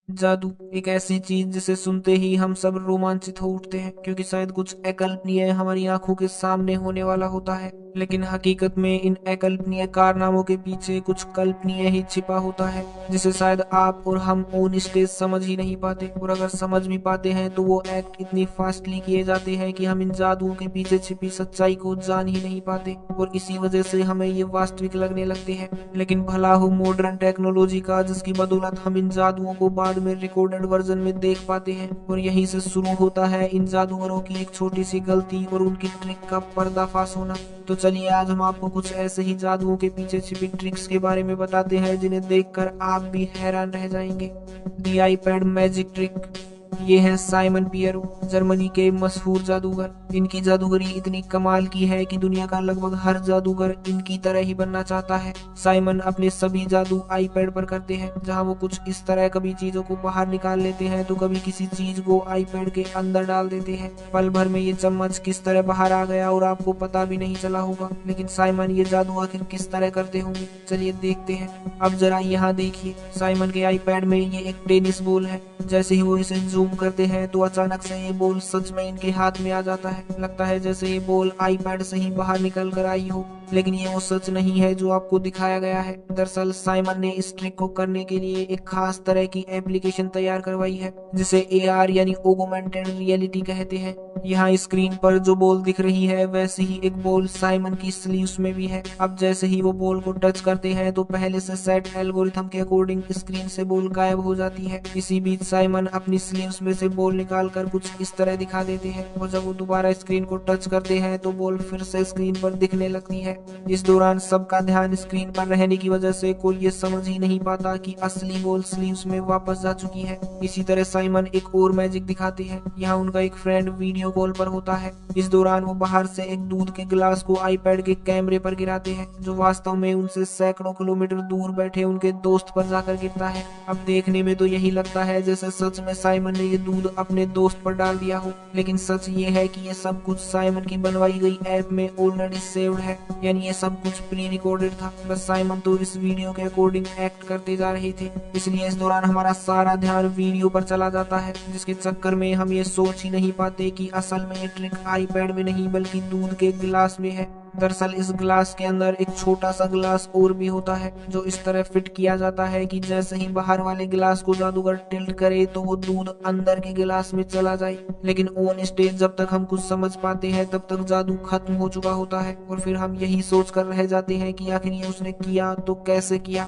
जादू एक ऐसी चीज जिसे सुनते ही हम सब रोमांचित हो उठते हैं, क्योंकि शायद कुछ अकल्पनीय हमारी आंखों के सामने होने वाला होता है। लेकिन हकीकत में इन अकल्पनीय कारनामों के पीछे कुछ कल्पनीय ही छिपा होता है, जिसे शायद आप और हम ऑन स्टेज समझ ही नहीं पाते। और अगर समझ भी पाते हैं तो वो एक्ट इतनी फास्टली किए जाते हैं कि हम इन जादुओं के पीछे छिपी सच्चाई को जान ही नहीं पाते, और इसी वजह से हमें ये वास्तविक लगने लगते हैं। लेकिन भला हो मॉडर्न टेक्नोलॉजी का, जिसकी बदौलत हम इन जादुओं को बाद में रिकॉर्डेड वर्जन में देख पाते हैं। और यहीं से शुरू होता है इन जादूगरों की एक छोटी सी गलती और उनकी ट्रिक का पर्दाफाश होना। तो चलिए आज हम आपको कुछ ऐसे ही जादुओं के पीछे छिपी ट्रिक्स के बारे में बताते हैं जिन्हें देखकर आप भी हैरान रह जाएंगे। दी आईपैड मैजिक ट्रिक। ये है साइमन पियरो, जर्मनी के मशहूर जादूगर। इनकी जादूगरी इतनी कमाल की है कि दुनिया का लगभग हर जादूगर इनकी तरह ही बनना चाहता है। साइमन अपने सभी जादू आईपैड पर करते हैं, जहां वो कुछ इस तरह कभी चीजों को बाहर निकाल लेते हैं तो कभी किसी चीज को आईपैड के अंदर डाल देते हैं। पल भर में ये चम्मच किस तरह बाहर आ गया और आपको पता भी नहीं चला होगा। लेकिन साइमन ये जादू आखिर किस तरह करते होंगे, चलिए देखते हैं। अब जरा यहाँ देखिए, साइमन के आईपैड में ये एक टेनिस बॉल है। जैसे ही वो इसे जूम करते हैं तो अचानक से ये बॉल सच में इनके हाथ में आ जाता है। लगता है जैसे ये बॉल आईपैड से ही बाहर निकल कर आई हो। लेकिन ये वो सच नहीं है जो आपको दिखाया गया है। दरअसल साइमन ने इस ट्रिक को करने के लिए एक खास तरह की एप्लीकेशन तैयार करवाई है, जिसे एआर यानी ऑगमेंटेड रियलिटी कहते हैं। यहाँ स्क्रीन पर जो बॉल दिख रही है वैसे ही एक बॉल साइमन की स्लीव्स में भी है। अब जैसे ही वो बॉल को टच करते हैं तो पहले से सेट एल्गोरिथम के अकॉर्डिंग स्क्रीन से बॉल गायब हो जाती है। इसी बीच साइमन अपनी स्लीव्स में से बॉल निकाल कर कुछ इस तरह दिखा देते हैं, और जब वो दोबारा स्क्रीन को टच करते हैं तो बॉल फिर से स्क्रीन पर दिखने लगती है। इस दौरान सबका ध्यान स्क्रीन पर रहने की वजह से कोई ये समझ ही नहीं पाता कि असली बॉल स्लीव्स में वापस जा चुकी है। इसी तरह साइमन एक और मैजिक दिखाते हैं। यहाँ उनका एक फ्रेंड वीडियो कॉल पर होता है। इस दौरान वो बाहर से एक दूध के गिलास को आईपैड के कैमरे पर गिराते हैं, जो वास्तव में उनसे सैकड़ों किलोमीटर दूर बैठे उनके दोस्त पर जाकर गिरता है। अब देखने में तो यही लगता है जैसे सच में साइमन ने ये दूध अपने दोस्त पर डाल दिया हो। लेकिन सच ये है कि ये सब कुछ साइमन की बनवाई गई ऐप में ऑलरेडी सेव्ड है, यानी ये सब कुछ प्री रिकॉर्डेड था। बस साइमन तो इस वीडियो के अकॉर्डिंग एक्ट करते जा रहे थे। इसलिए इस दौरान हमारा सारा ध्यान वीडियो पर चला जाता है, जिसके चक्कर में हम ये सोच ही नहीं पाते कि असल में ये ट्रिक आईपैड में नहीं बल्कि दूध के गिलास में है। दरअसल इस ग्लास के अंदर एक छोटा सा ग्लास और भी होता है, जो इस तरह फिट किया जाता है कि जैसे ही बाहर वाले गिलास को जादूगर टिल्ट करे तो वो दूध अंदर के गिलास में चला जाए। लेकिन ऑन स्टेज जब तक हम कुछ समझ पाते हैं तब तक जादू खत्म हो चुका होता है, और फिर हम यही सोच कर रह जाते हैं कि आखिर ये उसने किया तो कैसे किया।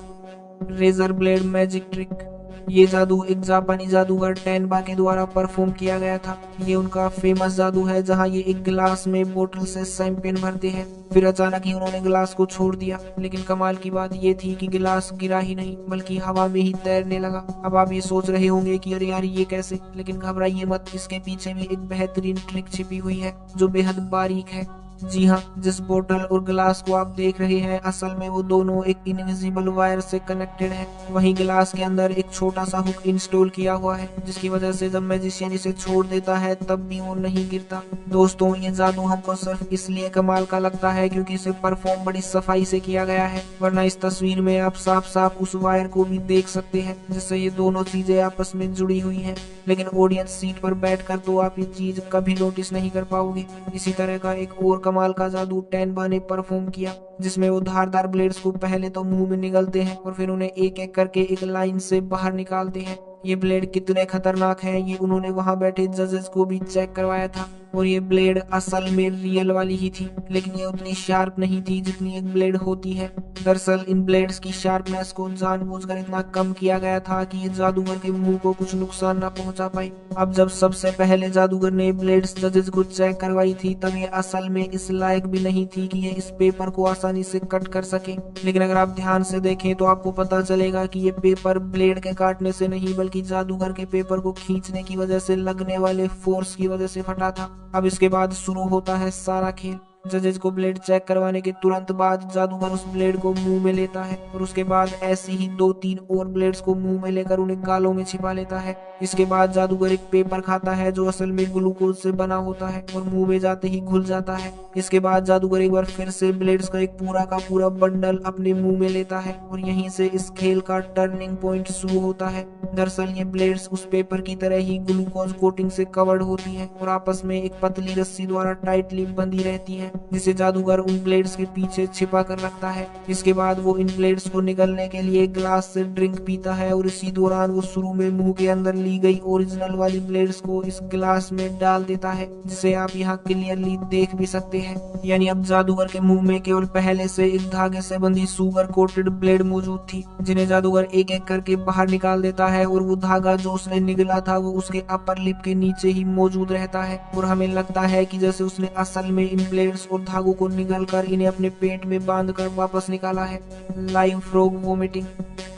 Razor blade magic trick. ये जादू एक जापानी जादूगर टेनबा के द्वारा परफॉर्म किया गया था। ये उनका फेमस जादू है, जहां ये एक गिलास में बोतल से शैंपेन भरते हैं, फिर अचानक ही उन्होंने गिलास को छोड़ दिया। लेकिन कमाल की बात ये थी कि गिलास गिरा ही नहीं बल्कि हवा में ही तैरने लगा। अब आप ये सोच रहे होंगे कि अरे यार ये कैसे, लेकिन घबराइए मत, इसके पीछे भी एक बेहतरीन ट्रिक छिपी हुई है जो बेहद बारीक है। जी हाँ, जिस बोतल और गिलास को आप देख रहे हैं असल में वो दोनों एक इनविजिबल वायर से कनेक्टेड है। वहीं गिलास के अंदर एक छोटा सा हुक इंस्टॉल किया हुआ है, जिसकी वजह से जब मैजिशियन इसे छोड़ देता है तब भी वो नहीं गिरता। दोस्तों, ये जादू हमको सिर्फ इसलिए कमाल का लगता है क्योंकि इसे परफॉर्म बड़ी सफाई से किया गया है, वरना इस तस्वीर में आप साफ साफ उस वायर को भी देख सकते हैं जिससे ये दोनों चीजें आपस में जुड़ी हुई हैं। लेकिन ऑडियंस सीट पर बैठकर तो आप ये चीज कभी नोटिस नहीं कर पाओगे। इसी तरह का एक और कमाल का जादू टेनबा ने परफॉर्म किया, जिसमें वो धारदार ब्लेड्स को पहले तो मुंह में निगलते हैं और फिर उन्हें एक एक करके एक लाइन से बाहर निकालते हैं। ये ब्लेड कितने खतरनाक हैं ये उन्होंने वहां बैठे जजेस को भी चेक करवाया था, और ये ब्लेड असल में रियल वाली ही थी, लेकिन ये उतनी शार्प नहीं थी जितनी एक ब्लेड होती है। दरअसल इन ब्लेड्स की शार्पनेस को जानबूझकर इतना कम किया गया था कि ये जादूगर के मुंह को कुछ नुकसान न पहुंचा पाए। अब जब सबसे पहले जादूगर ने ब्लेड्स जजेस को चेक करवाई थी तब ये असल में इस लायक भी नहीं थी कि ये इस पेपर को आसानी से कट कर सके। लेकिन अगर आप ध्यान से देखें तो आपको पता चलेगा कि ये पेपर ब्लेड के काटने से नहीं बल्कि जादूगर के पेपर को खींचने की वजह से लगने वाले फोर्स की वजह से फटा था। अब इसके बाद शुरू होता है सारा खेल। जजेज को ब्लेड चेक करवाने के तुरंत बाद जादूगर उस ब्लेड को मुंह में लेता है और उसके बाद ऐसे ही 2-3 और ब्लेड्स को मुंह में लेकर उन्हें गालों में छिपा लेता है। इसके बाद जादूगर एक पेपर खाता है जो असल में ग्लूकोज से बना होता है और मुंह में जाते ही घुल जाता है। इसके बाद जादूगर एक बार फिर से ब्लेड्स का एक पूरा का पूरा बंडल अपने मुंह में लेता है और यहीं से इस खेल का टर्निंग पॉइंट शुरू होता है। दरअसल ये ब्लेड्स उस पेपर की तरह ही ग्लूकोज कोटिंग से कवर्ड होती है और आपस में एक पतली रस्सी द्वारा टाइटली बंधी रहती है, जिसे जादूगर उन ब्लेड्स के पीछे छिपा कर रखता है। इसके बाद वो इन ब्लेड्स को निगलने के लिए ग्लास से ड्रिंक पीता है और इसी दौरान वो शुरू में मुंह के अंदर ली गई ओरिजिनल वाली ब्लेड्स को इस ग्लास में डाल देता है, जिसे आप यहाँ क्लियरली देख भी सकते हैं। यानी अब जादूगर के मुंह में केवल पहले से एक धागे से बंधी सुगर कोटेड ब्लेड मौजूद थी, जिन्हें जादूगर एक एक करके बाहर निकाल देता है और वो धागा जो उसने निगला था वो उसके अपर लिप के नीचे ही मौजूद रहता है और हमें लगता है कि जैसे उसने असल में इन ब्लेड्स और धागों को निगल कर इन्हें अपने पेट में बांध कर वापस निकाला है। Live frog vomiting.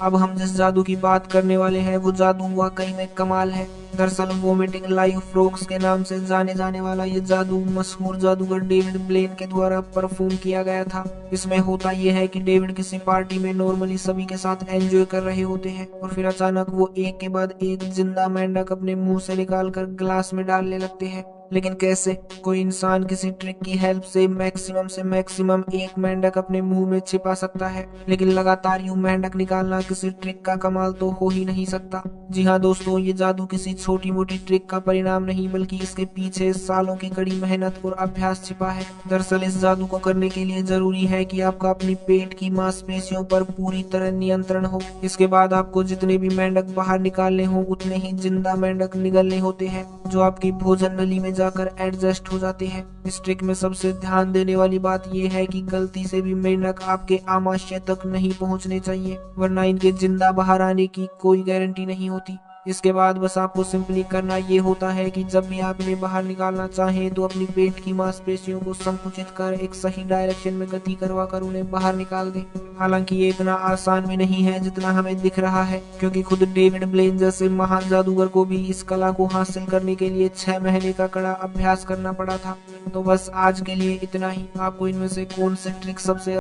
अब हम जिस जादू की बात करने वाले हैं वो जादू वाकई में कमाल है। दरअसल वोमिटिंग लाइव फ्रॉग्स के नाम से जाने जाने वाला ये जादू मशहूर जादूगर डेविड ब्लेन के द्वारा परफॉर्म किया गया था। इसमें होता यह है कि डेविड किसी पार्टी में नॉर्मली सभी के साथ एंजॉय कर रहे होते हैं और फिर अचानक वो एक के बाद एक जिंदा मेंढक अपने मुंह से निकाल कर ग्लास में डालने लगते हैं। लेकिन कैसे? कोई इंसान किसी ट्रिक की हेल्प से मैक्सिमम एक मेंढक अपने मुंह में छिपा सकता है, लेकिन लगातार यूं मेंढक निकालना किसी ट्रिक का कमाल तो हो ही नहीं सकता। जी हाँ दोस्तों, ये जादू किसी छोटी मोटी ट्रिक का परिणाम नहीं बल्कि इसके पीछे सालों की कड़ी मेहनत और अभ्यास छिपा है। दरअसल इस जादू को करने के लिए जरूरी है कि आपका अपनी पेट की मांसपेशियों पर पूरी तरह नियंत्रण हो। इसके बाद आपको जितने भी मेंढक बाहर निकालने हो उतने ही जिंदा मेंढक निगलने होते हैं, जो आपकी भोजन नली में जाकर एडजस्ट हो जाते हैं। इस ट्रिक में सबसे ध्यान देने वाली बात यह है कि गलती से भी मेंढक आपके आमाशय तक नहीं पहुंचने चाहिए, वरना इनके जिंदा बाहर आने की कोई गारंटी नहीं होती। इसके बाद बस आपको सिंपली करना ये होता है कि जब भी आप इन्हें बाहर निकालना चाहें तो अपनी पेट की मांसपेशियों को संकुचित कर एक सही डायरेक्शन में गति करवा कर उन्हें बाहर निकाल दें। हालांकि ये इतना आसान भी नहीं है जितना हमें दिख रहा है, क्योंकि खुद डेविड ब्लेन जैसे महान जादूगर को भी इस कला को हासिल करने के लिए 6 महीने का कड़ा अभ्यास करना पड़ा था। तो बस आज के लिए इतना ही। आपको इनमें से कौन सी ट्रिक सबसे